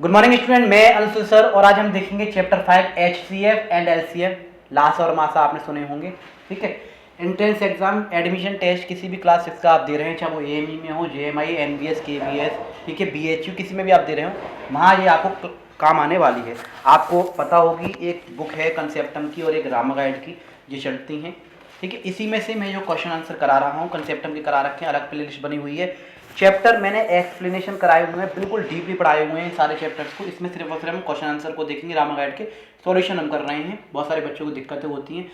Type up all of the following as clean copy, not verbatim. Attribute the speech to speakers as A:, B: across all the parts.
A: Good morning student, मैं Anshu sir और आज हम देखेंगे चैप्टर 5 HCF एंड LCF। लासा और मासा आपने सुने होंगे। ठीक है, एंट्रेंस एग्जाम एडमिशन टेस्ट किसी भी क्लास 6 का आप दे रहे हैं, चाहे वो AME में हो, JMI, NBS, KBS, ठीक है, BHU, किसी में भी आप दे रहे हो, वहाँ ये आपको काम आने वाली है। आपको पता होगी एक बुक है कंसेप्टम की और एक रामा गाइड की, जो चलती हैं। ठीक है, इसी में से मैं जो क्वेश्चन आंसर करा रहा हूँ, कंसेप्टम की करा रखे हैं, अलग प्ले लिस्ट बनी हुई है। चैप्टर मैंने एक्सप्लेनेशन कराए हुए हैं, बिल्कुल डीपली पढ़ाए हुए हैं सारे चैप्टर्स को। इसमें सिर्फ और सिर्फ हम क्वेश्चन आंसर को देखेंगे, रामा गाइड के सॉल्यूशन हम कर रहे हैं। बहुत सारे बच्चों को दिक्कतें होती हैं।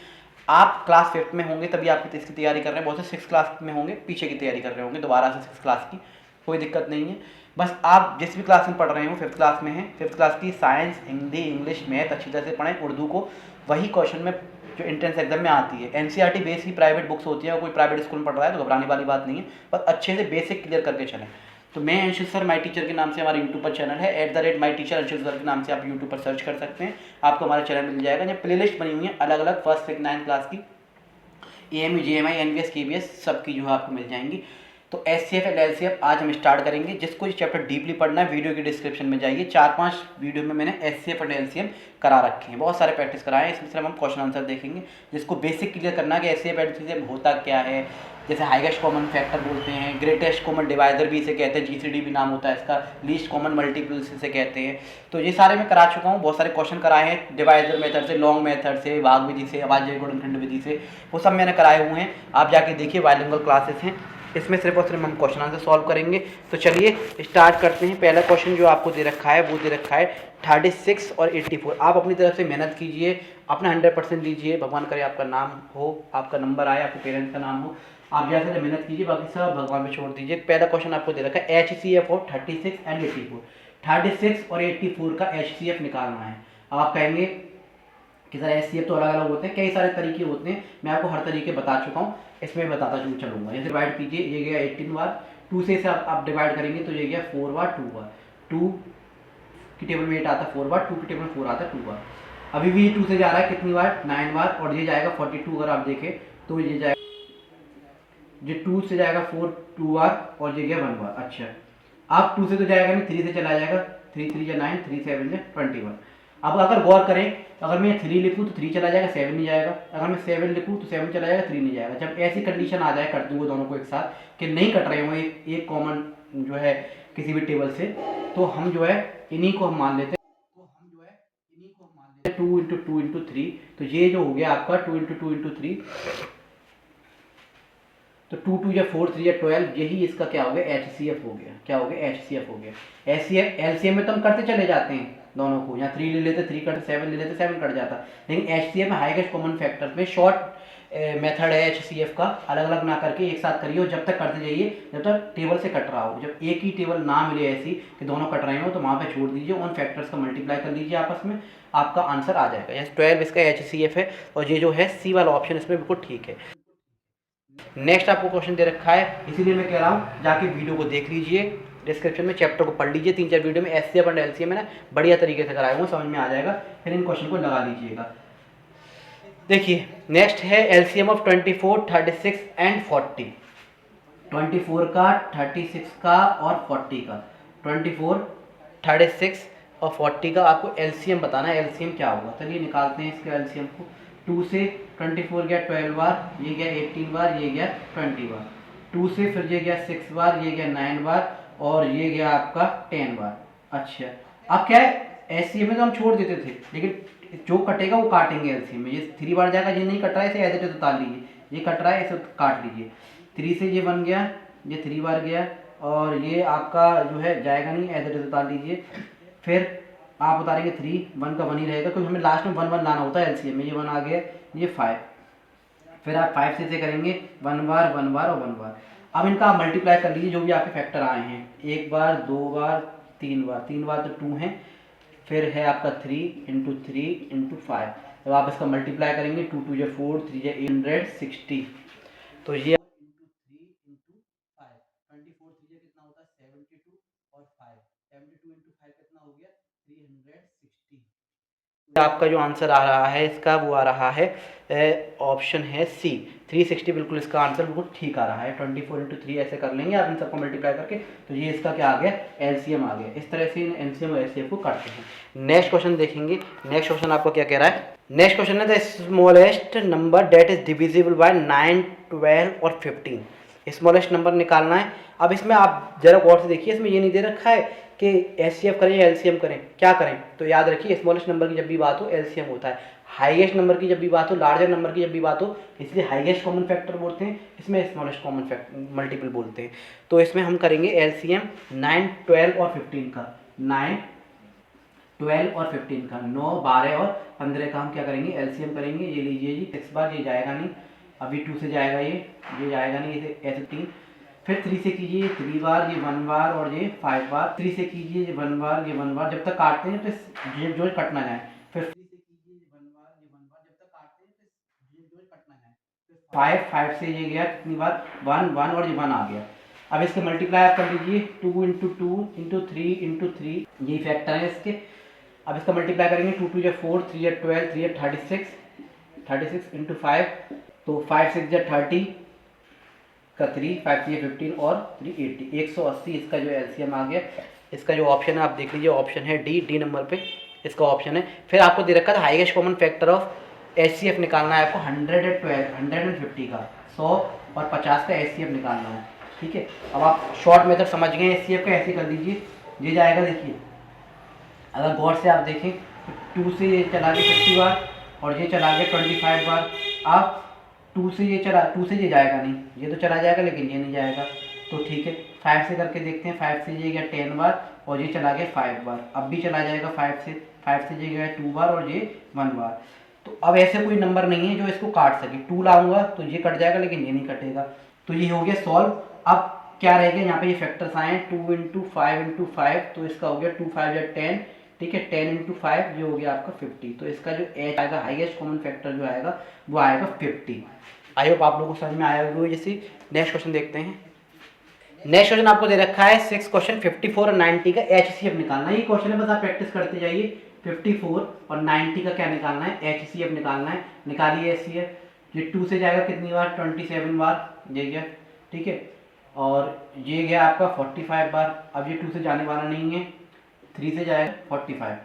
A: आप क्लास 5 में होंगे तभी आपकी इसकी तैयारी कर रहे हैं, बहुत से 6 क्लास में होंगे पीछे की तैयारी कर रहे होंगे दोबारा से 6 क्लास की, कोई दिक्कत नहीं है। बस आप जिस भी क्लास में पढ़ रहे हो, 5th क्लास में है, 5th क्लास की साइंस, हिंदी, इंग्लिश, मैथ अच्छी तरह से पढ़ें। उर्दू को वही क्वेश्चन में जो एंट्रेंस एग्जाम में आती है, NCERT बेस की प्राइवेट बुक्स होती है, कोई प्राइवेट स्कूल में पढ़ रहा है तो घबराने वाली बात नहीं है, बस अच्छे से बेसिक क्लियर करके चलें। तो मैं अंशु सर माई टीचर के नाम से हमारे यूट्यूब पर चैनल है @माई टीचर अंशु सर के नाम से आप यूट्यूब पर सर्च कर सकते हैं, आपको हमारा चैनल मिल जाएगा। जब प्ले लिस्ट बनी हुई है अलग अलग 1st से 9th क्लास की, AME, JMI, NBS, KBS सबकी जो है आपको मिल जाएंगी। तो SCF एंड LCF आज हम स्टार्ट करेंगे। जिसको ये चैप्टर डीपली पढ़ना है वीडियो की डिस्क्रिप्शन में जाइए, 4-5 वीडियो में मैंने SCF एंड LCM करा रखे हैं, बहुत सारे प्रैक्टिस कराए हैं। इसमें सिर्फ हम क्वेश्चन आंसर देखेंगे। जिसको बेसिक क्लियर करना है कि SCF एंड LCM होता क्या है, जैसे हाईएस्ट कॉमन फैक्टर बोलते हैं, ग्रेटेस्ट कॉमन डिवाइडर भी इसे कहते हैं, GCD भी नाम होता है इसका, लीस्ट कॉमन मल्टीपल्स इसे कहते हैं। तो ये सारे मैं करा चुका हूँ, बहुत सारे क्वेश्चन कराए हैं डिवाइडर मेथड से, लॉन्ग मेथड से, भाग विधि से, अभाज्य गुणनखंड विधि से, वो सब मैंने कराए हुए हैं। आप जाके देखिए, बाइलिंगुअल क्लासेस हैं, इसमें सिर्फ और सिर्फ हम क्वेश्चन आंसर सॉल्व करेंगे। तो चलिए स्टार्ट करते हैं। पहला क्वेश्चन जो आपको दे रखा है वो दे रखा है 36 और 84। आप अपनी तरफ से मेहनत कीजिए, अपना 100% दीजिए, भगवान करे आपका नाम हो, आपका नंबर आए, आपके पेरेंट्स का नाम हो, आप ज़्यादा से मेहनत कीजिए, बाकी सब भगवान पे छोड़ दीजिए। पहला क्वेश्चन आपको दे रखा है HCF और 36 एंड 84। 36 और 84 का HCF निकालना है। अब आप कहेंगे कि सर HCF तो अलग अलग होते हैं, कई सारे तरीके होते हैं, मैं आपको हर तरीके बता चुका हूँ, इसमें बताता चलूँगा। जैसे डिवाइड कीजिए, ये गया 18 बार, 2 से इसे आप डिवाइड करेंगे तो ये गया 4 बार, 2 बार, 2 की टेबल में 8 आता है 4 बार, 2 की टेबल में 4 आता है 2 बार। अभी भी 2 से जा रहा है कितनी बार, 9 बार, और ये जाएगा 42। अगर आप देखें तो ये जाएगा, ये 2 से जाएगा 4 2 बार, और ये गया 1 बार। अच्छा, अब 2 से तो जाएगा नहीं, 3 से चला जाएगा, 3 3 या 9, 3 7 या 21। अब अगर गौर करें, अगर मैं 3 लिखूँ तो 3 चला जाएगा, 7 नहीं जाएगा। अगर मैं 7 लिखूँ तो 7 चला जाएगा, 3 नहीं जाएगा। जब ऐसी कंडीशन आ जाए, कर दूंगा दोनों को एक साथ कि नहीं कट रहे हो एक कॉमन जो है किसी भी टेबल से, तो हम जो है इन्हीं को हम मान लेते हैं, 2 इंटू 2 इंटू 3। तो ये जो हो गया आपका 2 इंटू 2 इंटू 3, तो 2 2 या 4 3 या 12, यही इसका क्या हो गया, HCF हो गया। क्या हो गया, HCF हो गया। HCF LCM में तो हम करते चले जाते हैं दोनों को, यहाँ 3 ले लेते 3 कट, 7 ले लेते 7 कट जाता, लेकिन HCF में हाईएस्ट कॉमन फैक्टर में शॉर्ट मेथड है HCF का, अलग अलग ना करके एक साथ करिए, और जब तक करते जाइए जब तक टेबल से कट रहा हो। जब एक ही टेबल ना मिले ऐसी कि दोनों कट रहे हो, तो वहाँ पे छोड़ दीजिए, उन फैक्टर्स का मल्टीप्लाई कर लीजिए आपस में, आपका आंसर आ जाएगा। यस, 12 इसका HCF है, और ये जो है C वाला ऑप्शन इसमें बिल्कुल ठीक है। नेक्स्ट आपको क्वेश्चन दे रखा है, इसीलिए मैं कह रहा हूँ जाके वीडियो को देख लीजिए, डिस्क्रिप्शन में चैप्टर को पढ़ लीजिए, 3-4 वीडियो में HCF और LCM में ना बढ़िया तरीके से कराया हूँ, समझ में आ जाएगा, फिर इन क्वेश्चन को लगा लीजिएगा। देखिए नेक्स्ट है LCM ऑफ 24, 36 एंड 40। 24 का, 36 का और 40 का, 24, 36 और 40 का आपको LCM बताना है। LCM क्या होगा, चलिए निकालते हैं इसके LCM को। 2 से 24 गया 12 बार, ये गया 18 बार, ये गया 20 बार। 2 से फिर ये गया 6 बार, ये गया 9 बार, और ये गया आपका 10 बार। अच्छा, अब क्या है, LCM में तो हम छोड़ देते थे, लेकिन जो कटेगा वो काटेंगे LCM में। ये 3 बार जाएगा, ये नहीं कट रहा है, इसे एज इट इज उतार लीजिए, ये कट रहा है इसे काट लीजिए। 3 से ये बन गया, ये 3 बार गया, और ये आपका जो है जाएगा नहीं, एज इट इज उतार लीजिए। फिर आप उतारेंगे 3, 1 का 1 ही रहेगा, क्योंकि हमें लास्ट में 1 1 लाना होता है LCM में। ये 1 आ गया, ये 5, फिर आप 5 से करेंगे 1 बार, 1 बार और 1 बार। अब इनका आप मल्टीप्लाई कर लीजिए, जो भी आपके फैक्टर आए हैं, 1 बार, 2 बार, 3 बार, 3 बार तो 2 है, फिर है आपका 3 इंटू 3 इंटू 5। जब आप इसका मल्टीप्लाई करेंगे, 2 2 या 4, 3 या 860, तो ये 24 3 कितना होता है 72, और 5 72 इंटू 5 कितना हो गया 360। आपका जो आंसर आ रहा है इसका वो आ रहा है ऑप्शन है सी 360 बिल्कुल इसका आंसर बिल्कुल ठीक आ रहा है। 24 इंटू 3 ऐसे कर लेंगे आप इन सबको मल्टीप्लाई करके, तो ये इसका क्या आ गया, एलसीएम आ गया। इस तरह से इन एलसीएम और एलसीएम को काटते हैं। नेक्स्ट क्वेश्चन देखेंगे। नेक्स्ट क्वेश्चन आपको क्या कह रहा है, नेक्स्ट क्वेश्चन है the smallest number that is divisible by 9, 12 और 15। स्मॉलेस्ट नंबर निकालना है। अब इसमें आप जरा गौर से देखिए, इसमें ये नहीं दे रखा है कि एचसीएफ करें या एलसीएम करें, क्या करें। तो याद रखिए स्मॉलेस्ट नंबर की जब भी बात हो एलसीएम होता है, हाईएस्ट नंबर की जब भी बात हो, लार्जर नंबर की जब भी बात हो, इसलिए हाईएस्ट कॉमन फैक्टर बोलते हैं, इसमें स्मॉलेस्ट कॉमन फैक्टर मल्टीपल बोलते हैं। तो इसमें हम करेंगे एलसीएम 9, 12 और 15 का। 9, 12 और 15 का, 9, 12 और 15 का हम क्या करेंगे, एलसीएम करेंगे। ये लीजिए जी 6 बार, ये जाएगा नहीं, अभी 2 से जाएगा, ये जाएगा नहीं, ऐसे 3। फिर 3 से कीजिए 3 बार, ये 1 बार और ये 5 बार। 3 से कीजिए ये 1 बार, ये 1 बार, जब तक काटते हैं तो ये जो कट ना जाए। फिर 3 से कीजिए ये 1 बार, ये 1 बार, जब तक काटते हैं तो ये जो कट ना जाए। 5 से ये गया कितनी बार, 1, 1 और ये 1 आ गया। अब इसके मल्टीप्लाई आप कर लीजिए, 2 इंटू 2 इंटू 3 इंटू 3, यही फैक्टर है इसके। अब इसका मल्टीप्लाई करेंगे, 2 2 4, 3 12, 3 36, 36 इंटू 5, तो 5 6 30 का 3, 5 से 15 और 3 80, 180 इसका जो एलसीएम आ गया। इसका जो ऑप्शन है आप देख लीजिए, ऑप्शन है डी नंबर पे इसका ऑप्शन है। फिर आपको दे रखा था highest common factor of HCF निकालना है आपको 150 का, 100 और 50 का एचसीएफ निकालना है, ठीक है। अब आप शॉर्ट मेथड समझ गए एचसीएफ का, ऐसे कर लीजिए। ये जाएगा, देखिए अगर गौर से आप देखें तो 2 से ये चला गया 50 बार और ये चला गया 25 बार। अब 2 से ये जाएगा नहीं, ये तो चला जाएगा लेकिन ये नहीं जाएगा, तो ठीक है। 5 से करके देखते हैं, 5 से ये गया 10 बार और ये चला गया 5 बार, अब भी चला जाएगा 5 से ये गया 2 बार और ये 1 बार। तो अब ऐसे कोई नंबर नहीं है जो इसको काट सके। 2 लाऊंगा तो ये कट जाएगा लेकिन ये नहीं कटेगा, तो ये हो गया सॉल्व। अब क्या रहेगा, यहाँ पे ये फैक्टर्स आए 2 इंटू 5 इंटू 5, तो इसका हो गया 2 5 या 10, ठीक है। 10 इंटू 5 ये हो गया आपका 50, तो इसका जो एच आएगा हाईएस्ट कॉमन फैक्टर जो आएगा वो आएगा 50। आई होप आप लोगों को समझ में आया होगा। जैसे नेक्स्ट क्वेश्चन देखते हैं। नेक्स्ट क्वेश्चन आपको दे रखा है 6 क्वेश्चन 54 और 90 का एचसीएफ निकालना है। ये क्वेश्चन है, बस आप प्रैक्टिस करते जाइए। 54 और 90 का क्या निकालना है, एचसीएफ निकालना है। निकालिए एचसीएफ। ये 2 से जाएगा कितनी बार, 27 बार, ये गया, ठीक है। और ये गया आपका 45 बार। अब ये 2 से जाने वाला नहीं है, 3 से जाएगा 45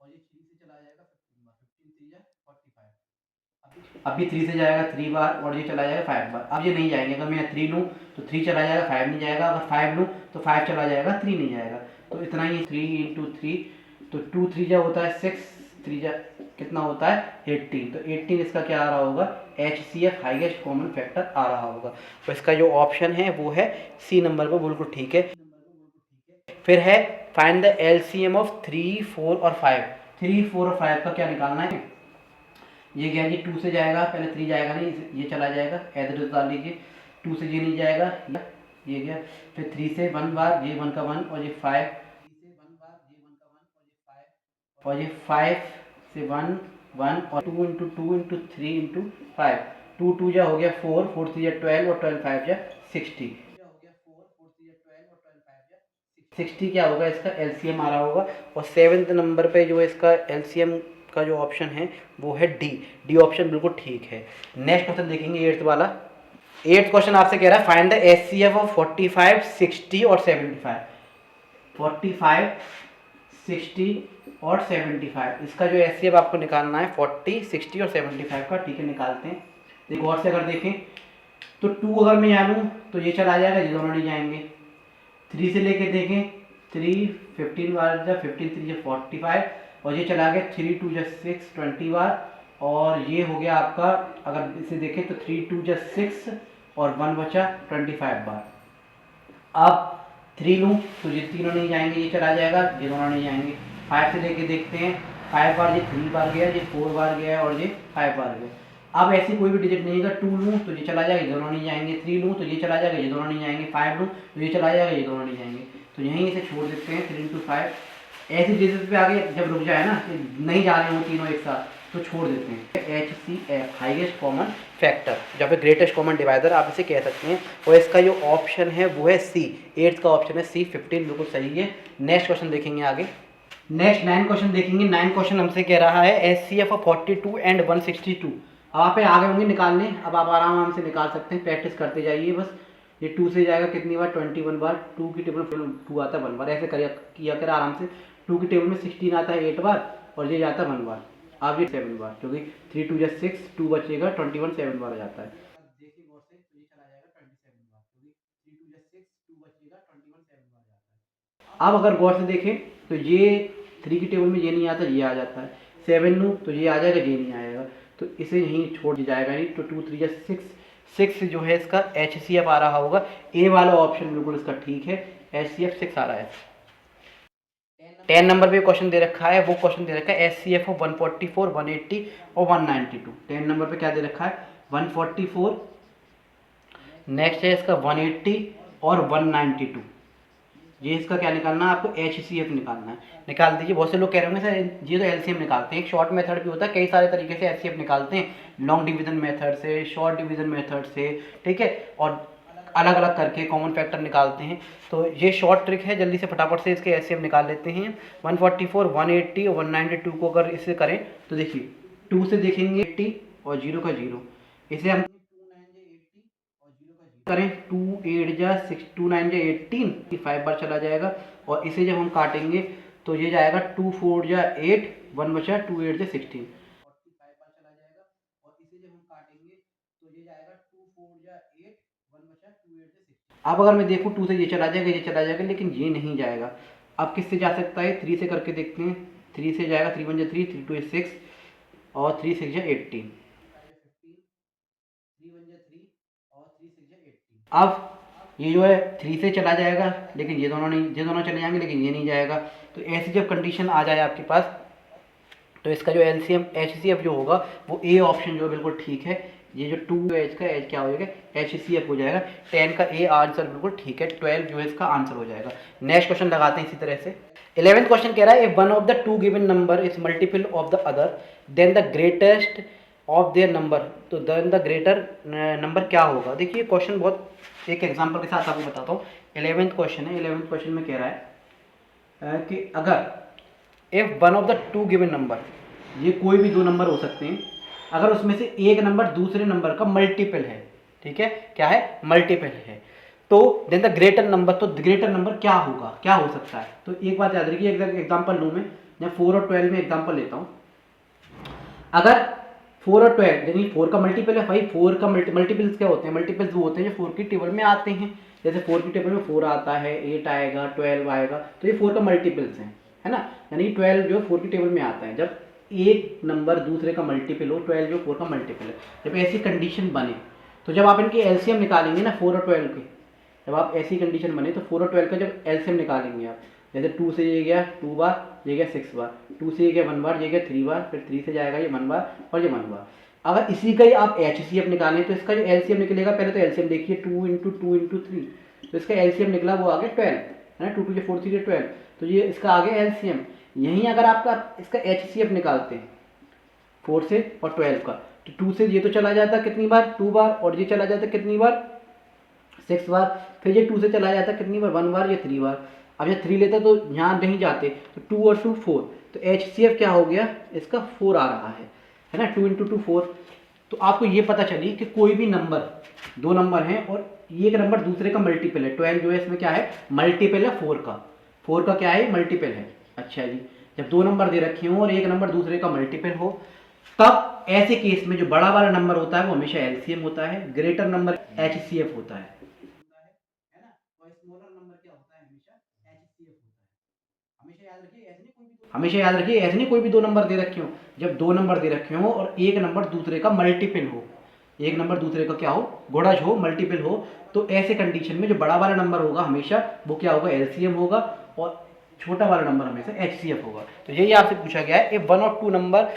A: और ये 3 से चला जाएगा 15 बार, 15 3 जा 45। अभी 3 से जाएगा 3 बार और ये चला जाएगा 5 बार। अब ये नहीं जाएंगे, अगर मैं 3 लूँ तो 3 चला जाएगा, 5 नहीं जाएगा। अगर 5 लूँ तो 5 चला जाएगा, 3 नहीं जाएगा। तो इतना ही, 3 इंटू 3, तो 2 3 जा होता है 6, 3 जा कितना होता है 18। तो 18 इसका क्या आ रहा होगा, एचसीएफ हाईएस्ट कॉमन फैक्टर आ रहा होगा। तो इसका जो ऑप्शन है वो है सी नंबर पर, बिल्कुल ठीक है। फिर है फाइंड द एलसीएम ऑफ 3, 4 और 5। 3, 4 और 5 का क्या निकालना है। ये गया, ये 2 से जाएगा, पहले 3 जाएगा नहीं, ये चला जाएगा, एड्रेस डाल लीजिए। 2 से ये नहीं जाएगा, ये गया। फिर 3 से 1 बार, ये 1 का 1 और ये 5, 3 से 1 बार, ये 1 का 1 और ये 5 और ये 5 से 1 1 और 2 इंटू 2 इंटू 3 इंटू 5, 2 2 जा हो गया 4, 4 3 जा 12 और 12 5 जा 60। 60 क्या होगा, इसका एलसीएम आ रहा होगा। और 7th नंबर पे जो इसका एलसीएम का जो ऑप्शन है वो है डी ऑप्शन, बिल्कुल ठीक है। नेक्स्ट क्वेश्चन देखेंगे 8th वाला। 8th क्वेश्चन आपसे कह रहा है फाइंड द एचसीएफ ऑफ 45, 60 और 75। 45, 60 और 75, इसका जो एचसीएफ आपको निकालना है 40, 60 और 75 का, ठीक है। निकालते हैं। एक और से अगर देखें तो 2 अगर मैं यहाँ लूँ तो ये चला जाएगा, ये दोनों नहीं जाएंगे। 3 से लेके देखें, 3 15 बार जा, 15 3 जा 45 और ये चला गया 3 2 जा 6 20 बार। और ये हो गया आपका, अगर इसे देखें तो 3 2 जा 6 और 1 बचा 25 बार। अब 3 लूँ तो ये तीनों नहीं जाएंगे, ये चला जाएगा, ये दोनों नहीं जाएंगे। 5 से लेके देखते हैं, 5 बार ये 3 बार गया, ये 4 बार गया और ये 5 बार गया। अब ऐसी कोई भी डिजिट नहीं है। 2 लूँ तो ये चला जाएगा, ये दोनों नहीं जाएंगे। 3 लूँ तो ये चला जाएगा, ये दोनों नहीं जाएंगे। 5 लूँ तो ये चला जाएगा, ये दोनों नहीं जाएंगे। तो यहीं इसे छोड़ देते हैं। 3 इंटू 5 ऐसी डिजिट पे आगे जब रुक जाए ना, नहीं जा रहे हो तीनों एक साथ, तो छोड़ देते हैं। एचसीएफ हाईएस्ट कॉमन फैक्टर, जहाँ पे ग्रेटेस्ट कॉमन डिवाइडर आप इसे कह सकते हैं। और इसका जो ऑप्शन है वो है सी, 8th का ऑप्शन है सी, 15 बिल्कुल सही है। नेक्स्ट क्वेश्चन देखेंगे आगे। नेक्स्ट 9 क्वेश्चन देखेंगे। 9 क्वेश्चन हमसे कह रहा है HCF ऑफ 42 एंड 162। अब आप आगे होंगे निकालने, अब आप आराम से निकाल सकते हैं, प्रैक्टिस करते जाइए बस। ये 2 से जाएगा कितनी बार, 21 बार। 2 की टेबल में 2 आता है 1 बार, ऐसे किया कर आराम से। 2 की टेबल में 16 आता है 8 बार, और ये जाता है 1 बार। आप ये 7 बार, क्योंकि 3 2 जा 6, 2 बचेगा 21, 7 बार आ जाता है। देखिए गौर से, तो ये चला जाएगा 27 बार, क्योंकि 3 2 जा 6, 2 बचेगा 21, 7 बार जाता है। अब अगर गौर से देखें तो ये 3 की टेबल में ये नहीं आता, ये आ जाता है। 7 लूँ तो ये आ जाएगा, ये नहीं आएगा, तो इसे यहीं छोड़ दिया जाएगा नहीं। तो 2 3 जा 6 जो है इसका HCF आ रहा होगा। ए वाला ऑप्शन बिल्कुल इसका ठीक है, HCF 6 आ रहा है। 10 नंबर पे क्वेश्चन दे रखा है, वो क्वेश्चन दे रखा है HCF ऑफ 144, 180 और 192। 10 नंबर पे क्या दे रखा है, 144, नेक्स्ट है इसका 180 और 192। ये इसका क्या निकालना है आपको, HCF निकालना है। निकाल दीजिए। बहुत से लोग कह रहे होंगे सर ये तो LCM निकालते हैं, एक शॉर्ट मेथड भी होता है, कई सारे तरीके से HCF निकालते हैं, लॉन्ग डिवीजन मेथड से, शॉर्ट डिवीजन मेथड से, ठीक है, और अलग अलग करके कॉमन फैक्टर निकालते हैं। तो ये शॉर्ट ट्रिक है, जल्दी से फटाफट से इसके HCF निकाल लेते हैं। 144, 180 और 192 को अगर इससे करें तो देखिए 2 से देखेंगे 80 और 0 का 0, इसे हम करें 2 8 जा 6, 2 9 जा 18, 5 बार चला जाएगा। और इसे जब हम काटेंगे तो ये जाएगा 2 4 जा 8, 1 बचा 2 8 जा 16, 45 बार चला जाएगा। और इसे जब हम काटेंगे तो ये जाएगा 2 4 जा 8, 1 बचा 2 8 जा 16। अब अगर मैं देखूँ 2 से ये चला जाएगा, ये चला जाएगा, लेकिन ये नहीं जाएगा। अब किससे जा सकता है, 3 से करके देखते हैं। 3 से जाएगा, 3 1 जा 3, 3 2 6 और 3 6 जा 18, 3 1 जा 3 और 3 6 जा 18। अब ये जो है 3 से चला जाएगा, लेकिन ये दोनों नहीं, ये दोनों चले जाएंगे, लेकिन ये नहीं जाएगा। तो ऐसी जब कंडीशन आ जाए आपके पास, तो इसका जो LCM HCF जो होगा वो ए ऑप्शन जो है बिल्कुल ठीक है। ये जो 2 है इसका एच क्या हो जाएगा, HCF हो जाएगा। 10 का ए आंसर बिल्कुल ठीक है, 12 जो है इसका आंसर हो जाएगा। नेक्स्ट क्वेश्चन लगाते हैं इसी तरह से। 11th क्वेश्चन कह रहा है, if one of the 2 given number is multiple of the other than the greatest of their number, तो देन द ग्रेटर नंबर क्या होगा। देखिए क्वेश्चन बहुत, एक एग्जांपल के साथ आपको बताता हूँ। 11th क्वेश्चन है। 11th क्वेश्चन में कह रहा है कि अगर if one of the 2 given number, ये कोई भी 2 नंबर हो सकते हैं, अगर उसमें से एक नंबर दूसरे नंबर का मल्टीपल है, ठीक है, क्या है, मल्टीपल है, तो देन द ग्रेटर नंबर, तो ग्रेटर नंबर क्या होगा, क्या हो सकता है। तो एक बात याद रखिए, एग्जाम्पल लूँ मैं 4 और 12 में एग्जाम्पल लेता हूँ। अगर 4 और 12 यानी 4 का मल्टीपल है भाई, 4 का मल्टीपल्स क्या होते हैं, मल्टीपल्स वो होते हैं जो 4 की टेबल में आते हैं। जैसे 4 की टेबल में 4 आता है, 8 आएगा, 12 आएगा, तो ये 4 का मल्टीपल्स हैं, है ना। यानी 12 जो 4 की टेबल में आता है। जब एक नंबर दूसरे का मल्टीपल हो, 12 जो 4 का मल्टीपल है, जब ऐसी कंडीशन बने, तो जब आप इनकी LCM निकालेंगे ना 4 और 12 के, जब आप ऐसी कंडीशन बने तो 4 और 12 का जब LCM निकालेंगे आप, जैसे 2 से ये गया 2 बार, ये गया 6 बार, 2 से ये गया 1 बार, ये गया 3 बार, फिर 3 से जाएगा ये 1 बार और ये 1 बार। अगर इसी का ही आप HCF निकालें तो इसका जो LCM निकलेगा, पहले तो LCM देखिए 2 × 2 × 3, तो इसका LCM निकला वो आ गया 12, है ना। 2 2 4 3 12, तो ये इसका आ गया LCM। यहीं अगर आपका इसका HCF निकालते हैं 4 से और 12 का, तो 2 से ये तो चला जाता कितनी बार, 2 बार, और ये चला जाता कितनी बार, 6 बार, फिर ये 2 से चला जाता कितनी बार, 1 बार, ये 3 बार। अब ये 3 लेते तो यहाँ नहीं जाते, तो 2 और 2 4, तो HCF क्या हो गया इसका 4 आ रहा है ना। 2 × 2 4। तो आपको ये पता चली कि कोई भी नंबर, 2 नंबर हैं और एक नंबर दूसरे का मल्टीपल है। 12 जो है इसमें क्या है, मल्टीपल है 4 का, 4 का क्या है, मल्टीपल है। अच्छा जी, जब 2 नंबर दे रखे हों और एक नंबर दूसरे का मल्टीपल हो, तब ऐसे केस में जो बड़ा वाला नंबर होता है वो हमेशा LCM होता है, ग्रेटर नंबर HCF होता है ना, और स्मॉलर नंबर क्या होता है, हमेशा HCF होता है। हमेशा याद रखिए, ऐसे नहीं कोई भी 2 नंबर दे रखे हो, जब 2 नंबर दे रखे हो और एक नंबर दूसरे का मल्टीपल हो, एक नंबर दूसरे का क्या हो, गुणज हो, मल्टीपल हो, तो ऐसे कंडीशन में जो बड़ा वाला नंबर होगा हमेशा वो क्या होगा, LCM होगा, और छोटा वाला नंबर हमेशा HCF होगा। तो यही आपसे पूछा गया है, if one of 2 number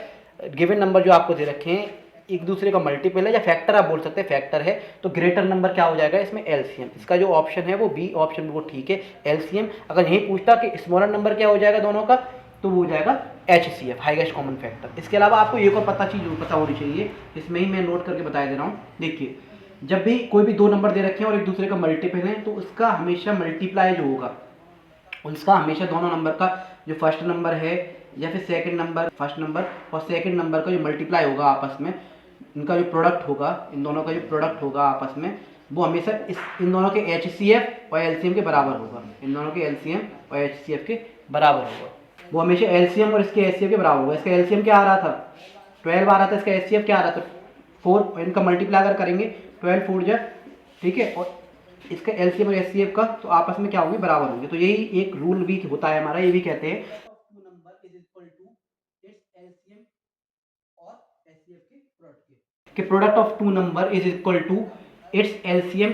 A: given number जो आपको दे रखे हैं एक दूसरे का मल्टीपल है या फैक्टर, आप बोल सकते हैं फैक्टर है, तो ग्रेटर नंबर क्या हो जाएगा इसमें, LCM। इसका जो ऑप्शन है वो बी ऑप्शन वो ठीक है, LCM। अगर यही पूछता कि स्मॉलर नंबर क्या हो जाएगा दोनों का, तो वो हो जाएगा HCF, हाईएस्ट कॉमन फैक्टर। इसके अलावा आपको एक और पता होनी चाहिए, इसमें ही मैं नोट करके बता दे रहा हूँ। देखिए जब भी कोई भी 2 नंबर दे रखे हैं और एक दूसरे का मल्टीपल है, तो उसका हमेशा मल्टीप्लाई जो होगा उसका हमेशा दोनों नंबर का जो फर्स्ट नंबर है या फिर सेकंड नंबर, फर्स्ट नंबर और सेकंड नंबर का जो मल्टीप्लाई होगा आपस में, इनका जो प्रोडक्ट होगा, इन दोनों का जो प्रोडक्ट होगा आपस में, वो हमेशा इन दोनों के HCF और LCM के बराबर होगा। इन दोनों के LCM और HCF के बराबर होगा। वो हमेशा LCM और इसके HCF के बराबर होगा। इसका LCM क्या आ रहा था? 12 आ रहा था। इसका HCF क्या आ रहा था? 4। इनका मल्टीप्लाई अगर करेंगे 12 4 जा, ठीक है, और इसका LCM और HCF का तो आपस में क्या होंगे? बराबर होंगे। तो यही एक रूल भी होता है हमारा, ये भी कहते हैं number is equal to its LCM और HCF के प्रोडक्ट के product of two number is equal to its LCM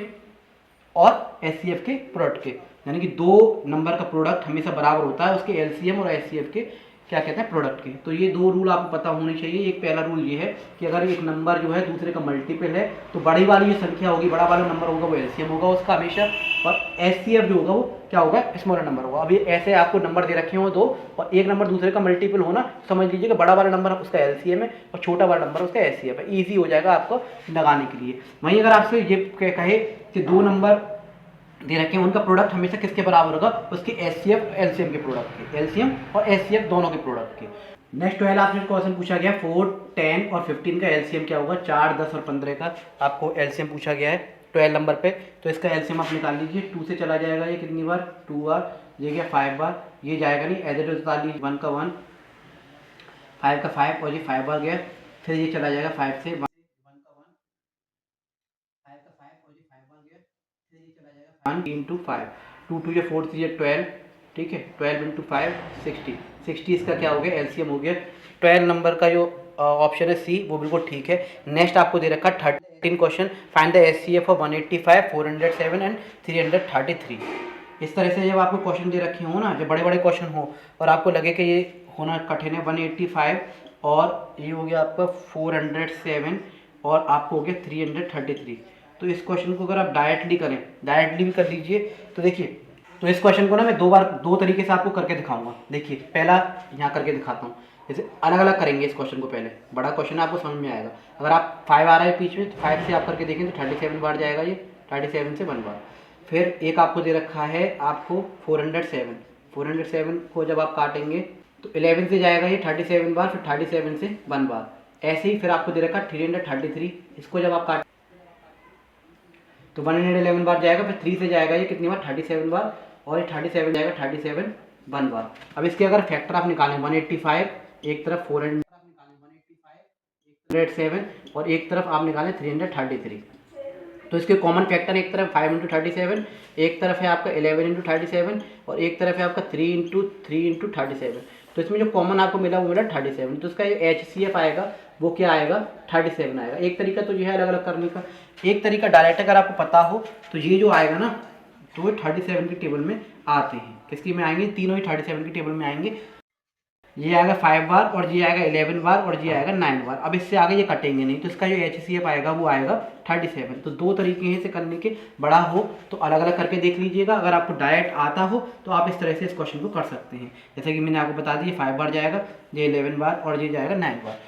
A: और HCF के प्रोडक्ट के, यानी कि दो नंबर का प्रोडक्ट हमेशा बराबर होता है उसके LCM और HCF के क्या कहते हैं? प्रोडक्ट के। तो ये दो रूल आपको पता होने चाहिए। एक पहला रूल ये है कि अगर एक नंबर जो है दूसरे का मल्टीपल है तो बड़ी वाली जो संख्या होगी, बड़ा वाला नंबर होगा वो LCM होगा उसका हमेशा, और HCF जो होगा वो क्या होगा? स्मॉलर नंबर होगा। अभी ऐसे आपको नंबर दे रखे हो दो और एक नंबर दूसरे का मल्टीपल होना, समझ लीजिए कि बड़ा वाला नंबर उसका LCM है और छोटा वाला नंबर उसका HCF है। ईजी हो जाएगा आपको लगाने के लिए। वहीं अगर आपसे ये कहे कि दो नंबर दे रखे हैं उनका प्रोडक्ट हमेशा किसके बराबर होगा? उसके HCF और LCM के प्रोडक्ट के, LCM और HCF दोनों के प्रोडक्ट के। नेक्स्ट 12 आपसे क्वेश्चन पूछा गया 4, 10 और 15 का LCM क्या होगा? 4, 10 और 15 का आपको LCM पूछा गया है 12 नंबर पे। तो इसका LCM आप निकाल लीजिए। 2 से चला जाएगा ये कितनी बार? 2 बार। ये गया 5 बार, ये जाएगा नहीं, एज इट इज उतार लीजिए। 1 का 1, 5 का 5 और ये 5 बार गया। फिर ये चला जाएगा 5 से 1 का 1, 5 का 5 और ये 5 बार गया। फिर ये चला जाएगा 1 इंटू 5, 2 2 ये 4 3 ये 12, ठीक है, 12 इंटू 5 60, 60 इसका क्या हो गया? LCM हो गया। 12 नंबर का जो ऑप्शन है C वो बिल्कुल ठीक है। नेक्स्ट आपको दे रखा 13 question, find the HCF of 185, 407 and 333। इस तरह से जब आपको क्वेश्चन दे रखे हो ना, जब बड़े बड़े क्वेश्चन हो और आपको लगे कि ये होना कठिन है, 185 और ये हो गया आपका 407 और आपको हो गया 333, तो इस क्वेश्चन को अगर आप डायरेक्टली करें, डायरेक्टली भी कर लीजिए। तो देखिए, तो इस क्वेश्चन को ना मैं दो तरीके से आपको करके दिखाऊंगा। देखिए, पहला यहाँ करके दिखाता हूँ। जैसे अलग अलग करेंगे इस क्वेश्चन को। पहले बड़ा क्वेश्चन आपको समझ में आएगा। अगर आप 5 आ रहा है बीच में, तो 5 से आप करके देखें तो 37 बार जाएगा ये, 37 से 1 बार। फिर एक आपको दे रखा है आपको 407, 407 को जब आप काटेंगे तो 11 से जाएगा ये 37 बार, फिर 37 से 1 बार। ऐसे ही फिर आपको दे रखा 333, इसको जब आप काट तो 111 बार जाएगा। फिर 3 से जाएगा ये कितनी बार? 37 बार, और ये 37 जाएगा 37 1 बार। अब इसके अगर फैक्टर आप निकालें 185 एक तरफ, 400 आप निकालें 185 और एक तरफ आप निकालें 333, तो इसके कॉमन फैक्टर एक तरफ 5 इंटू 37, एक तरफ है आपका 11 इंटू 37 और एक तरफ है आपका 3 इंटू 37। तो इसमें जो कॉमन आपको मिला वो मिला 37। तो इसका ये HCF आएगा वो क्या आएगा? 37 आएगा। एक तरीका तो ये है अलग अलग करने का। एक तरीका डायरेक्ट अगर आपको पता हो तो ये जो आएगा ना, तो वो 37 की टेबल में आते हैं। किसकी में आएंगे? तीनों ही 37 की टेबल में आएंगे। ये आएगा 5 बार और ये आएगा 11 बार और ये आएगा 9 बार। अब इससे आगे ये कटेंगे नहीं, तो इसका जो HCF आएगा वो आएगा 37। तो दो तरीके हैं इसे करने के। बड़ा हो तो अलग अलग करके देख लीजिएगा, अगर आपको डायरेक्ट आता हो तो आप इस तरह से इस क्वेश्चन को कर सकते हैं। जैसे कि मैंने आपको बता दिया 5 बार जाएगा, ये 11 बार और ये जाएगा 9 बार।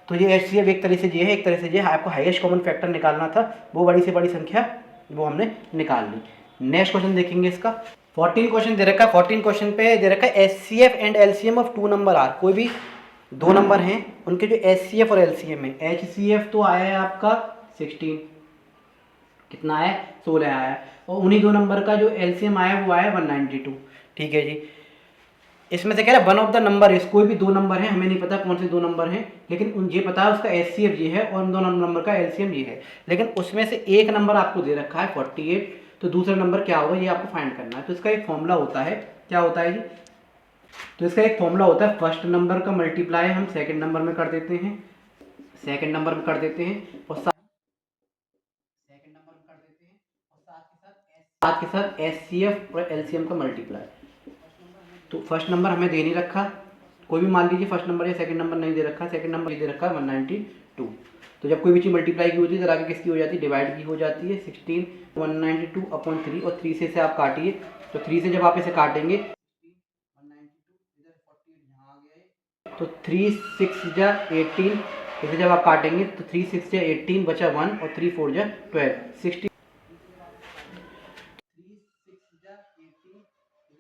A: तो ये HCF एक तरह से ये है, एक तरह से ये है। आपको हाईएस्ट कॉमन फैक्टर निकालना था, वो बड़ी से बड़ी संख्या वो हमने निकाल ली। नेक्स्ट क्वेश्चन देखेंगे इसका। 14 क्वेश्चन दे रखा है। 14 क्वेश्चन पे दे रखा है HCF and LCM of 2 number are. कोई भी दो नंबर हैं उनके जो HCF और LCM है। HCF तो आया है आपका 16, कितना आया? 16 आया है। और उन्हीं दो नंबर का जो LCM आया वो आया 192। ठीक है जी। इसमें से कह रहा है वन ऑफ द नंबर इस, कोई भी दो नंबर है, हमें नहीं पता कौन से दो नंबर हैं, लेकिन उन ये पता है उसका HCF ये है और उन दोनों नंबर का LCM ये है। लेकिन उसमें से एक नंबर आपको दे रखा है 48, तो दूसरा नंबर क्या होगा ये आपको फाइंड करना है। तो इसका एक फॉर्मूला होता है, क्या होता है जी? तो इसका एक फॉर्मूला होता है, फर्स्ट नंबर का मल्टीप्लाई हम सेकंड नंबर में कर देते हैं, सेकंड नंबर में कर देते हैं और सेकंड नंबर में कर देते हैं और साथ के साथ HCF और LCM का मल्टीप्लाई। तो फर्स्ट नंबर हमें दे नहीं रखा, कोई भी मान लीजिए फर्स्ट नंबर या सेकंड नंबर नहीं दे रखा, सेकंड नंबर ये दे रखा है 192। तो जब कोई भी चीज़ मल्टीप्लाई की होती है तो आगे किसकी हो जाती है? डिवाइड की हो जाती है। 16 192/3 और 3 से आप काटिए, तो 3 से जब आप इसे काटेंगे 192 तो 3 6 जा 18, इसे जब आप काटेंगे तो 3 6 जा 18 बचा 1 और 3 4 जा 12, 60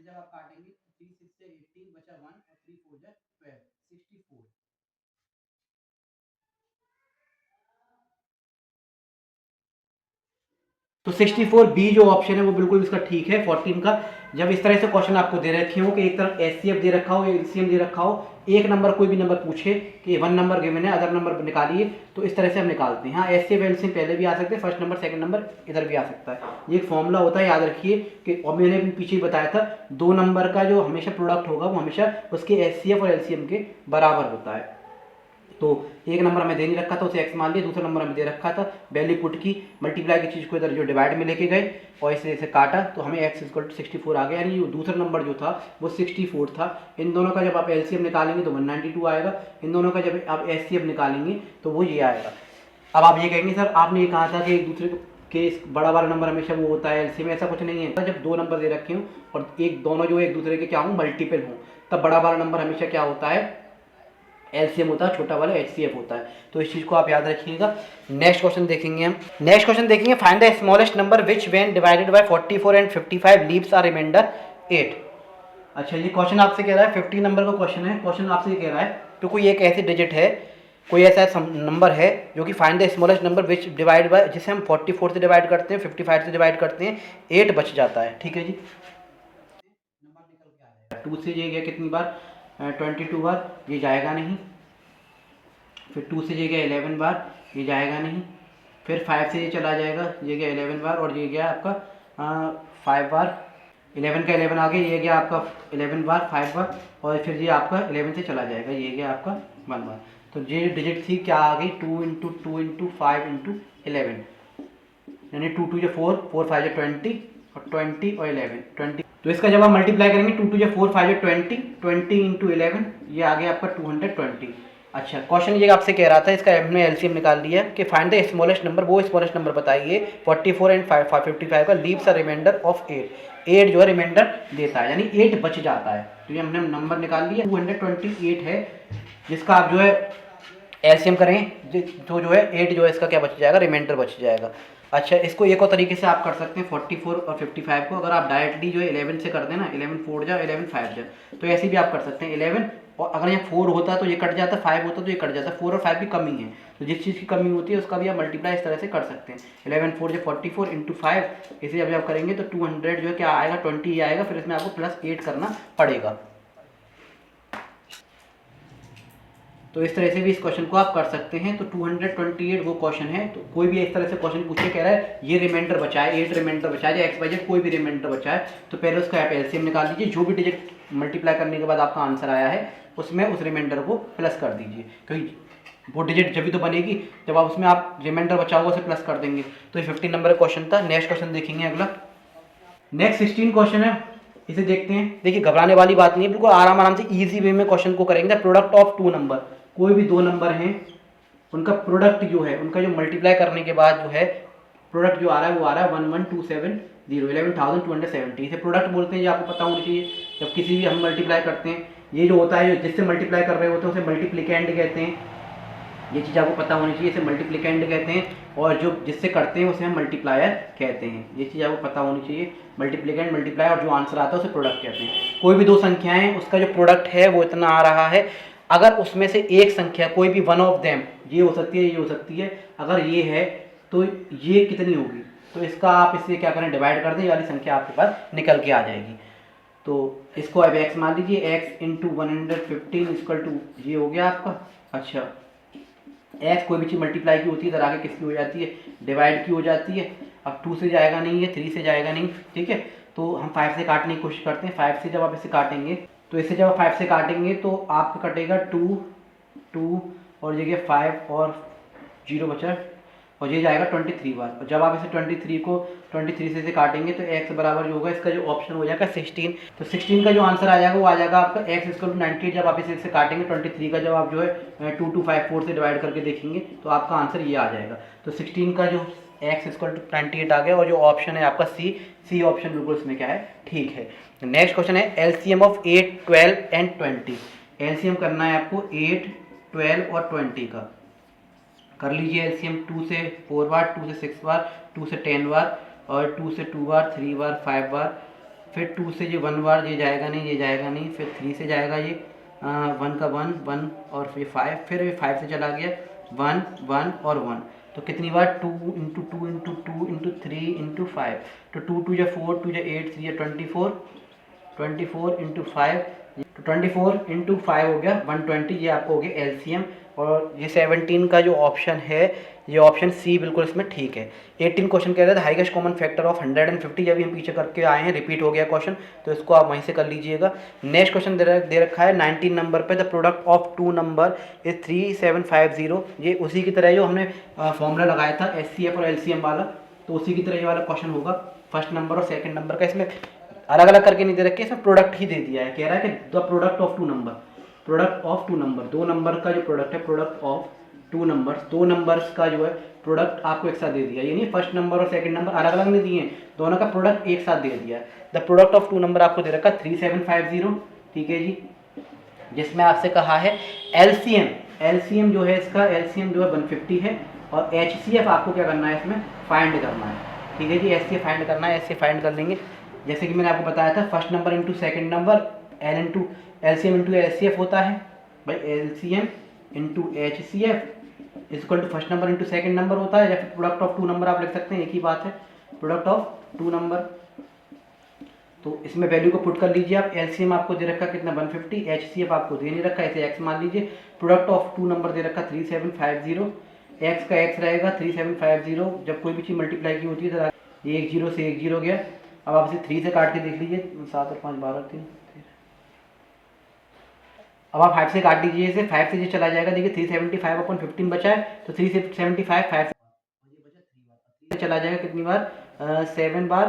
A: जब आप काटेंगे 3 6 से 18 बचा 1 और 3 4 जा 12 64। तो 64 बी जो ऑप्शन है वो बिल्कुल इसका ठीक है 14 का। जब इस तरह से क्वेश्चन आपको दे रखे हो कि एक तरफ एचसीएफ दे रखा हो, एलसीएम दे रखा हो, एक नंबर कोई भी नंबर पूछे कि 1 नंबर गिवन है, अदर नंबर निकालिए, तो इस तरह से हम निकालते हैं। हाँ, एचसीएफ एलसीएम पहले भी आ सकते हैं, फर्स्ट नंबर सेकंड नंबर इधर भी आ सकता है। ये एक फॉर्मूला होता है, याद रखिए कि, और मैंने भी पीछे बताया था, 2 नंबर का जो हमेशा प्रोडक्ट होगा वो हमेशा उसके एचसीएफ और एलसीएम के बराबर होता है। तो एक नंबर हमें दे नहीं रखा था, उसे एक्स मान लिया, दूसरा नंबर हमें दे रखा था, वैल्यू पुट की, मल्टीप्लाई की चीज़ को इधर जो डिवाइड में लेके गए और इसे इसे काटा, तो हमें एक्स इक्वल टू 64 आ गया। यानी दूसरा नंबर जो था वो 64 था। इन दोनों का जब आप एलसीएम निकालेंगे तो 192 आएगा, इन दोनों का जब आप एचसीएफ निकालेंगे तो वो ये आएगा। अब आप ये कहेंगे सर आपने ये कहा था कि एक दूसरे के बड़ा वाला नंबर हमेशा वो होता है एलसीएम, ऐसा कुछ नहीं है। जब 2 नंबर दे रखे हों और एक दोनों जो एक दूसरे के क्या हों मल्टीपल हों, तब बड़ा वाला नंबर हमेशा क्या होता है एलसीएम होता है, छोटा वाला एचसीएफ होता है। तो इस चीज़ को आप याद रखिएगा। नेक्स्ट क्वेश्चन देखेंगे हम। नेक्स्ट क्वेश्चन देखेंगे, find the smallest number which when divided by 44 and 55 leaves a remainder 8। अच्छा, ये क्वेश्चन आपसे कह रहा है 50 नंबर का क्वेश्चन है। क्वेश्चन आपसे कह रहा है तो कोई एक ऐसी डिजिट है, कोई ऐसा नंबर है जो कि find the smallest number which divide by, जिसे हम 44 से डिवाइड करते हैं, 55 से डिवाइड करते हैं, 8 बच जाता है। ठीक है जी, नंबर निकल के आ जाएगा। 2 से ये गया कितनी बार 22 बार, ये जाएगा नहीं। फिर 2 से ये गया 11 बार, ये जाएगा नहीं। फिर 5 से ये चला जाएगा, ये गया 11 बार और ये गया आपका 5 बार। 11 का 11 आ गया, ये गया आपका 11 बार 5 बार, और फिर ये आपका 11 से चला जाएगा, ये गया आपका 1 बार। तो ये डिजिट थी क्या आ गई 2 इंटू 2 इंटू 5 इंटू 11, यानी 2 2 4 4 5 20 और 20 और 11 20। तो इसका जब आप मल्टीप्लाई करेंगे 2 2 4 5 20 20 इंटू 11, ये आ गया आपका 220। अच्छा, क्वेश्चन ये आपसे कह रहा था, इसका हमने एलसीएम निकाल लिया कि फाइंड द स्मॉलेस्ट नंबर, वो स्मॉलेस्ट नंबर बताइए 44 एंड 55 का लीव्स अ रिमाइंडर ऑफ 8। 8 जो है रिमाइंडर देता है, यानी 8 बच जाता है। तो ये हमने नंबर निकाल लिया 228 है, जिसका आप जो है एलसीएम करें तो जो है 8 जो है इसका क्या बच जाएगा, रिमाइंडर बच जाएगा। अच्छा, इसको एक और तरीके से आप कर सकते हैं 44 और 55 को, अगर आप डायरेक्टली जो है 11 से कर दें ना, 11 4 जा 11 5 जा, तो ऐसे भी आप कर सकते हैं 11, और अगर यहाँ 4 होता तो ये कट जाता, 5 होता तो ये कट जाता। 4 और 5 की कमी है, तो जिस चीज़ की कमी होती है उसका भी आप मल्टीप्लाई इस तरह से कर सकते हैं। 11 4 जो 44 इंटू 5, इसे जब आप करेंगे तो 200 जो है क्या आएगा 20 आएगा, फिर इसमें आपको प्लस 8 करना पड़ेगा। तो इस तरह से भी इस क्वेश्चन को आप कर सकते हैं। तो 228 वो क्वेश्चन है। तो कोई भी इस तरह से क्वेश्चन पूछे, कह रहा है ये रिमाइंडर बचा है, 8 रिमाइंडर बचा है, या एक्स वाई जेड कोई भी रिमाइंडर बचा है, तो पहले उसका आप एलसीएम निकाल दीजिए। जो भी डिजिट मल्टीप्लाई करने के बाद आपका आंसर आया है उसमें उस रिमाइंडर को प्लस कर दीजिए, क्योंकि वो डिजिट जब भी तो बनेगी जब आप उसमें आप रिमाइंडर बचा हुआ उसे प्लस कर देंगे। तो ये 15 नंबर का क्वेश्चन था। नेक्स्ट क्वेश्चन देखेंगे अगला। नेक्स्ट 16 क्वेश्चन है, इसे देखते हैं। देखिए, घबराने वाली बात नहीं है, बिल्कुल आराम आराम से इजी वे में क्वेश्चन को करेंगे। प्रोडक्ट ऑफ 2 नंबर, कोई भी 2 नंबर हैं उनका प्रोडक्ट जो है, उनका जो मल्टीप्लाई करने के बाद जो है प्रोडक्ट जो आ रहा है वो आ रहा है 11270 11,270। इसे प्रोडक्ट बोलते हैं, ये आपको पता होना चाहिए। जब किसी भी हम मल्टीप्लाई करते हैं, ये जो होता है जिससे मल्टीप्लाई कर रहे होते हैं उसे मल्टीप्लिकेंड कहते हैं। ये चीज़ आपको पता होनी चाहिए, इसे मल्टीप्लिकेंड कहते हैं, और जो जिससे करते हैं उसे हम मल्टीप्लायर कहते हैं। ये चीज़ आपको पता होनी चाहिए, मल्टीप्लिकेंड मल्टीप्लाई, और जो आंसर आता है उसे प्रोडक्ट कहते हैं। कोई भी 2 संख्याएं, उसका जो प्रोडक्ट है वो इतना आ रहा है, अगर उसमें से एक संख्या कोई भी वन ऑफ देम, ये हो सकती है, ये हो सकती है, अगर ये है तो ये कितनी होगी, तो इसका आप इससे क्या करें डिवाइड कर दें, ये वाली संख्या आपके पास निकल के आ जाएगी। तो इसको अब x मान लीजिए, x इंटू 115 इक्वल टू ये हो गया आपका। अच्छा, x कोई भी चीज़ मल्टीप्लाई की होती है इधर आगे किसकी हो जाती है, डिवाइड की हो जाती है। अब 2 से जाएगा नहीं है, 3 से जाएगा नहीं, ठीक है। तो हम 5 से काटने की कोशिश करते हैं। 5 से जब आप इसे काटेंगे, तो इसे जब आप 5 से काटेंगे तो आपका कटेगा 2 2 और ये गया 5 और 0 बचा, और ये जाएगा 23 बार। और जब आप इसे 23 से काटेंगे तो x बराबर जो होगा, इसका जो ऑप्शन हो जाएगा 16। तो 16 का जो आंसर आ जाएगा वो आ जाएगा आपका x इक्वल टू 98। जब आप इसे काटेंगे 23 का जब आप जो है 2254 से डिवाइड करके देखेंगे तो आपका आंसर ये आ जाएगा। तो 16 का जो x इक्वल टू 98 आ गया, और जो ऑप्शन है आपका सी ऑप्शन बिल्कुल इसमें क्या है, ठीक है। नेक्स्ट क्वेश्चन है एलसीएम ऑफ 8 12 एंड 20। एलसीएम करना है आपको 8 12 और 20 का। कर लीजिए एलसीएम। 2 से 4 बार, 2 से 6 बार, 2 से 10 बार, और 2 से 2 बार, 3 बार, 5 बार, फिर 2 से ये 1 बार, ये जाएगा नहीं, ये जाएगा नहीं। फिर 3 से जाएगा ये 1 का 1 1 और फिर 5, फिर ये 5 से चला गया 1 1 और 1। तो कितनी बार 2 इंटू 2 इंटू 2 इंटू 3 इंटू 5, तो 2 2 या 4, 2 या 8, 3 या 24, 24 इंटू 5, तो 24 इंटू 5 हो गया 120। ये आपको हो गया एलसीएम। और ये 17 का जो ऑप्शन है, ये ऑप्शन सी बिल्कुल इसमें ठीक है। 18 क्वेश्चन कह रहे थे हाईएस्ट कॉमन फैक्टर ऑफ 150, जब हम पीछे करके आए हैं, रिपीट हो गया क्वेश्चन, तो इसको आप वहीं से कर लीजिएगा। नेक्स्ट क्वेश्चन दे रखा है 19 नंबर पे, the product of two number is 3750। ये उसी की तरह जो हमने फॉर्मूला लगाया था एचसीएफ और एलसीएम वाला, तो उसी की तरह ये वाला क्वेश्चन होगा। फर्स्ट नंबर और सेकंड नंबर का इसमें अलग अलग करके नहीं दे रखे, इसमें प्रोडक्ट ही दे दिया है। कह रहा है कि the product of two number, product of two number, दो नंबर का जो प्रोडक्ट है, प्रोडक्ट ऑफ टू नंबर्स, दो नंबर्स का जो है प्रोडक्ट आपको एक साथ दे दिया। ये नहीं फर्स्ट नंबर और सेकंड नंबर अलग अलग नहीं दिए हैं, दोनों का प्रोडक्ट एक साथ दे दिया। The product of two number आपको दे रखा 3750, ठीक है जी। जिसमें आपसे कहा है एलसीएम, एलसीएम जो है इसका, एलसीएम जो है 150 है, और एचसीएफ आपको क्या करना है इसमें फाइंड करना है, ठीक है जी। एचसीएफ फाइंड करना है, ऐसे फाइंड कर लेंगे जैसे कि मैंने आपको बताया था, first number into second number, L into LCM into HCF होता है भाई, LCM into HCF equal to first number into second number होता है, या फिर प्रोडक्ट ऑफ टू नंबर आप लिख सकते हैं, एक ही बात है, प्रोडक्ट ऑफ टू नंबर। तो इसमें वैल्यू को पुट कर लीजिए आप। एलसीएम आपको दे रखा कितना 150, एचसीएफ आपको दे नहीं रखा, ऐसे एक्स मान लीजिए। प्रोडक्ट ऑफ टू नंबर दे रखा 3750, एक्स का एक्स रहेगा 3750, जब कोई भी चीज़ मल्टीप्लाई की होती है तो ये 1 0 से 1 0 गया। अब आप इसे 3 से काट के देख लीजिए, 7 और 5 12 3। अब आप 5 से काट दीजिए इसे, 5 से ये चला जाएगा, देखिए 375 अपन 15 बचा है, तो 375 5 से चला जाएगा कितनी बार 7 बार,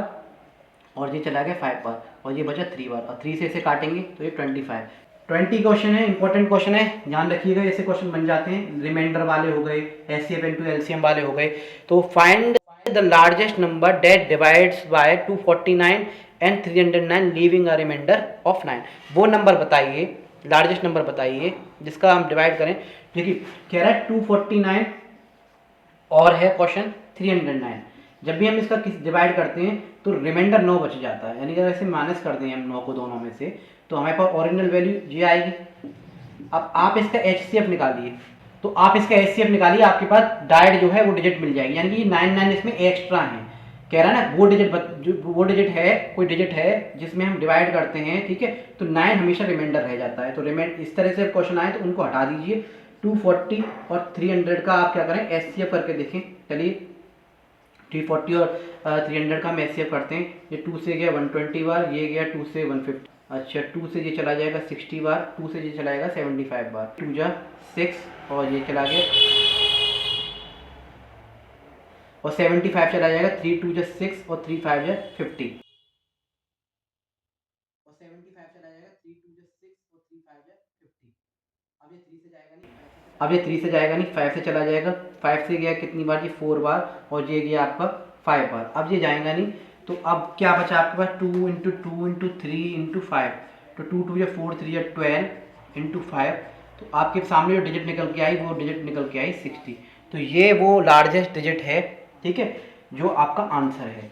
A: और ये चला गया 5 बार, और ये बचा 3 बार, और 3 से इसे काटेंगे तो ये 20 क्वेश्चन है, इंपॉर्टेंट क्वेश्चन है, ध्यान रखिएगा। ऐसे क्वेश्चन बन जाते हैं, रिमाइंडर वाले हो गए, एचसीएफ इनटू एलसीएम वाले हो गए। तो find the largest number that divides by 249 and 309 leaving a remainder of 9। वो नंबर बताइए, लार्जेस्ट नंबर बताइए जिसका हम डिवाइड करें। देखिए कह रहा है 249 और है क्वेश्चन 309, जब भी हम इसका डिवाइड करते हैं तो रिमाइंडर 9 बच जाता है, यानी अगर ऐसे माइनस कर दें हम 9 को दोनों में से, तो हमारे पास ओरिजिनल वैल्यू ये आएगी। अब आप इसका एचसीएफ निकालिए, तो आप इसका एचसीएफ निकालिए, आपके पास डायरेक्ट जो है वो डिजिट मिल जाएगी, यानी कि 99 इसमें एक्स्ट्रा है। कह रहा है ना वो डिजिट है, कोई डिजिट है जिसमें हम डिवाइड करते हैं, ठीक है, तो 9 हमेशा रिमाइंडर रह जाता है। तो इस तरह से क्वेश्चन आए तो उनको हटा दीजिए। 240 और 300 का आप क्या करें एचसीएफ करके देखें। चलिए 340 और 300 का हम एचसीएफ करते हैं। ये 2 से गया 120 बार, ये गया 2 से 150, अच्छा 2 से ये चला जाएगा 60 बार, 2 से ये चला जाएगा 75 बार, 2 जा 6 और ये चला गया, और 75 चला जाएगा, 3 2 जा 6 और 3 5 जा 50, और 75 चला जाएगा, 3 2 जा 6 और 3 5 जा 50। अब ये 3 से जाएगा नहीं, 5 से चला जाएगा, 5 से गया कितनी बार, ये 4 बार, और ये गया आपका 5 बार। अब ये जाएगा नहीं, तो अब क्या बचा आपके पास 2 इंटू 2 इंटू 3 इंटू 5, तो 2 2 या 4 3 या 12 इंटू 5, तो आपके सामने जो डिजिट निकल के आई वो डिजिट निकल के आई 60। तो ये वो लार्जेस्ट डिजिट है, ठीक है, जो आपका आंसर है।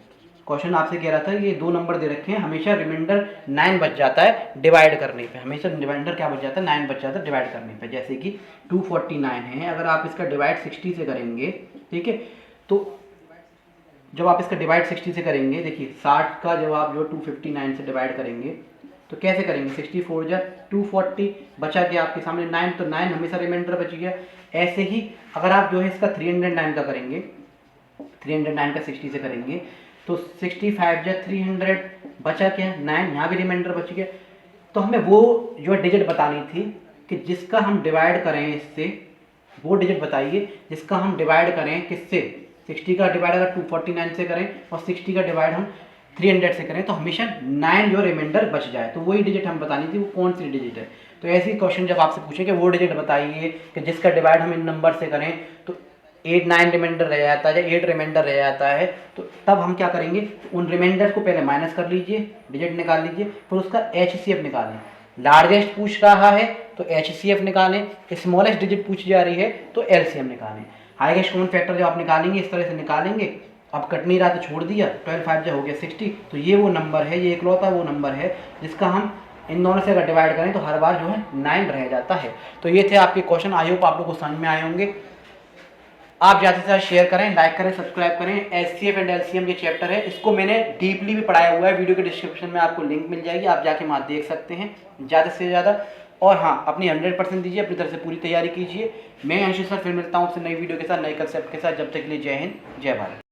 A: क्वेश्चन आपसे कह रहा था ये दो नंबर दे रखे हैं, हमेशा रिमाइंडर 9 बच जाता है डिवाइड करने पे, हमेशा रिमाइंडर क्या बच जाता है 9 बच जाता है डिवाइड करने पे। जैसे कि 249 है, अगर आप इसका डिवाइड 60 से करेंगे, ठीक है, तो जब आप इसका डिवाइड 60 से करेंगे, देखिए 60 का जब आप जो 259 से डिवाइड करेंगे तो कैसे करेंगे, 64 जा 240 बचा के आपके सामने 9, तो 9 हमेशा रिमाइंडर बच गया। ऐसे ही अगर आप जो है इसका 309 का करेंगे, 309 का 60 से करेंगे तो 65 जा 300 बचा क्या 9, यहाँ भी रिमाइंडर बच गया। तो हमें वो जो डिजिट बतानी थी कि जिसका हम डिवाइड करें इससे, वो डिजिट बताइए जिसका हम डिवाइड करें किससे, 60 का डिवाइड अगर 249 से करें और 60 का डिवाइड हम 300 से करें तो हमेशा 9 जो रिमाइंडर बच जाए, तो वही डिजिट हम बतानी थी, वो कौन सी डिजिट है। तो ऐसे ही क्वेश्चन जब आपसे पूछे कि वो डिजिट बताइए कि जिसका डिवाइड हम इन नंबर से करें तो 8 9 रिमाइंडर रह जाता है या 8 रिमाइंडर रह जाता है, तो तब हम क्या करेंगे, उन रिमाइंडर को पहले माइनस कर लीजिए, डिजिट निकाल लीजिए, फिर उसका एचसीएफ निकालें। लार्जेस्ट पूछ रहा है तो एचसीएफ निकालें, स्मॉलेस्ट डिजिट पूछ जा रही है तो एलसीएम निकालें। हाईएस्ट कॉमन फैक्टर जो आप निकालेंगे इस तरह से निकालेंगे, अब कट नहीं रहा तो छोड़ दिया, 12 5 जा हो गया 60। तो ये वो नंबर है, ये इकलौता वो नंबर है जिसका हम इन दोनों से अगर डिवाइड करें तो हर बार जो है 9 रह जाता है। तो ये थे आपके क्वेश्चन, आई होप आप लोग को समझ में आए होंगे। आप ज़्यादा से ज़्यादा शेयर करें, लाइक करें, सब्सक्राइब करें। एचसीएफ एंड एलसीएम ये चैप्टर है, इसको मैंने डीपली भी पढ़ाया हुआ है, वीडियो के डिस्क्रिप्शन में आपको लिंक मिल जाएगी, आप जाके वहाँ देख सकते हैं ज़्यादा से ज़्यादा। और हाँ, अपनी 100% दीजिए, अपनी तरफ से पूरी तैयारी कीजिए। मैं अंशु सर फिर मिलता हूँ आपसे नई वीडियो के साथ, नए कंसेप्ट के साथ। जब तक के लिए जय हिंद, जय भारत।